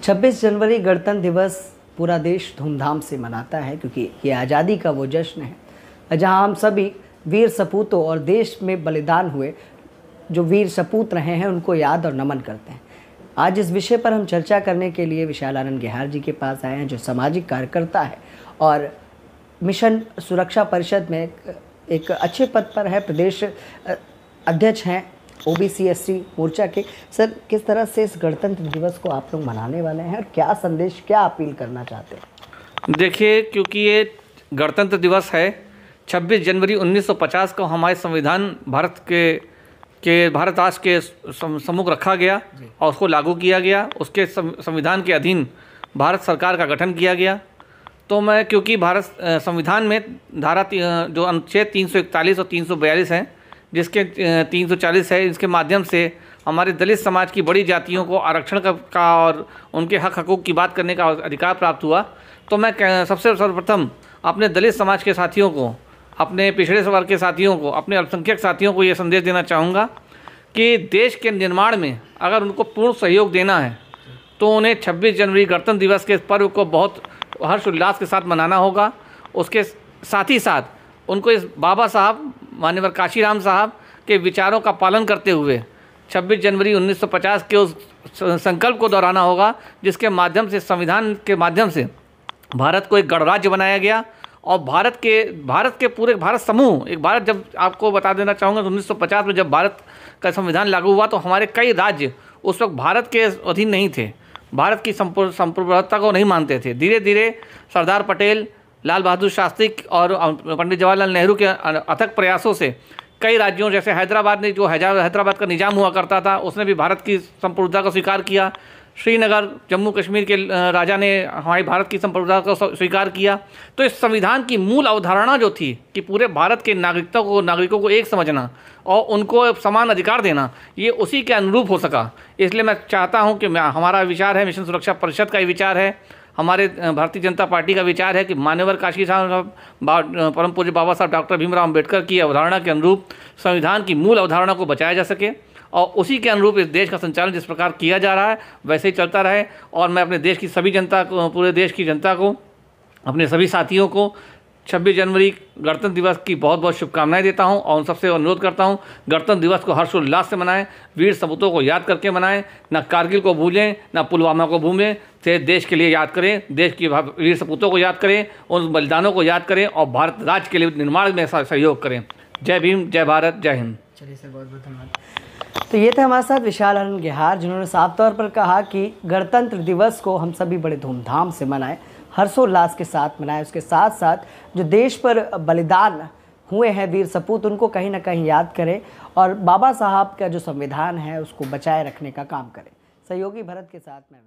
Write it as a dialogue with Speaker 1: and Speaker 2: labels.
Speaker 1: 26 जनवरी गणतंत्र दिवस पूरा देश धूमधाम से मनाता है, क्योंकि ये आज़ादी का वो जश्न है जहां हम सभी वीर सपूतों और देश में बलिदान हुए जो वीर सपूत रहे हैं उनको याद और नमन करते हैं। आज इस विषय पर हम चर्चा करने के लिए विशाल आनंद गेहार जी के पास आए हैं, जो सामाजिक कार्यकर्ता है और मिशन सुरक्षा परिषद में एक अच्छे पद पर है, प्रदेश अध्यक्ष हैं ओबीसी एसटी मोर्चा के। सर, किस तरह से इस गणतंत्र दिवस को आप लोग मनाने वाले हैं और क्या संदेश, क्या अपील करना चाहते हैं?
Speaker 2: देखिए, क्योंकि ये गणतंत्र दिवस है, 26 जनवरी 1950 को हमारे संविधान भारत राष्ट्र के सम्मुख रखा गया और उसको लागू किया गया। उसके संविधान के अधीन भारत सरकार का गठन किया गया। तो मैं, क्योंकि भारत संविधान में धारा जो अनुच्छेद 341 और 342 हैं, जिसके 340 है, इसके माध्यम से हमारे दलित समाज की बड़ी जातियों को आरक्षण का और उनके हकूक़ की बात करने का अधिकार प्राप्त हुआ। तो मैं सबसे सर्वप्रथम अपने दलित समाज के साथियों को, अपने पिछड़े वर्ग के साथियों को, अपने अल्पसंख्यक साथियों को ये संदेश देना चाहूँगा कि देश के निर्माण में अगर उनको पूर्ण सहयोग देना है तो उन्हें 26 जनवरी गणतंत्र दिवस के पर्व को बहुत हर्षोल्लास के साथ मनाना होगा। उसके साथ ही साथ उनको इस बाबा साहब मान्यवर काशीराम साहब के विचारों का पालन करते हुए 26 जनवरी 1950 के उस संकल्प को दोहराना होगा, जिसके माध्यम से, संविधान के माध्यम से भारत को एक गणराज्य बनाया गया। और भारत के पूरे भारत समूह, एक भारत, जब आपको बता देना चाहूँगा तो 1950 में जब भारत का संविधान लागू हुआ तो हमारे कई राज्य उस वक्त भारत के अधीन नहीं थे, भारत की संप्रभुता को नहीं मानते थे। धीरे धीरे सरदार पटेल, लाल बहादुर शास्त्री और पंडित जवाहरलाल नेहरू के अथक प्रयासों से कई राज्यों, जैसे हैदराबाद ने, जो हैदराबाद का निजाम हुआ करता था, उसने भी भारत की संप्रभुता को स्वीकार किया। श्रीनगर, जम्मू कश्मीर के राजा ने हमारी भारत की संप्रभुता को स्वीकार किया। तो इस संविधान की मूल अवधारणा जो थी कि पूरे भारत के नागरिकों को एक समझना और उनको समान अधिकार देना, ये उसी के अनुरूप हो सका। इसलिए मैं चाहता हूँ कि हमारा विचार है, मिशन सुरक्षा परिषद का ये विचार है, हमारे भारतीय जनता पार्टी का विचार है कि मान्यवर काशी साहब, परम पूज्य बाबा साहब डॉक्टर भीमराव अम्बेडकर की अवधारणा के अनुरूप संविधान की मूल अवधारणा को बचाया जा सके और उसी के अनुरूप इस देश का संचालन जिस प्रकार किया जा रहा है वैसे ही चलता रहे। और मैं अपने देश की सभी जनता को, पूरे देश की जनता को, अपने सभी साथियों को 26 जनवरी गणतंत्र दिवस की बहुत बहुत शुभकामनाएं देता हूं और उन सबसे अनुरोध करता हूं, गणतंत्र दिवस को हर्षोल्लास से मनाएं, वीर सपूतों को याद करके मनाएं, ना कारगिल को भूलें, ना पुलवामा को भूलें, से देश के लिए याद करें, देश की वीर सपूतों को याद करें, उन बलिदानों को याद करें और भारत राज्य के लिए निर्माण में सहयोग करें। जय भीम, जय भारत, जय हिंद।
Speaker 1: चलिए सर, बहुत बहुत धन्यवाद। तो ये थे हमारे साथ विशाल आनंद गेहार, जिन्होंने साफ तौर पर कहा कि गणतंत्र दिवस को हम सभी बड़े धूमधाम से मनाएं, हर्षोल्लास के साथ मनाएं। उसके साथ साथ जो देश पर बलिदान हुए हैं वीर सपूत, उनको कहीं ना कहीं याद करें और बाबा साहब का जो संविधान है उसको बचाए रखने का काम करें। सहयोगी भरत के साथ मैं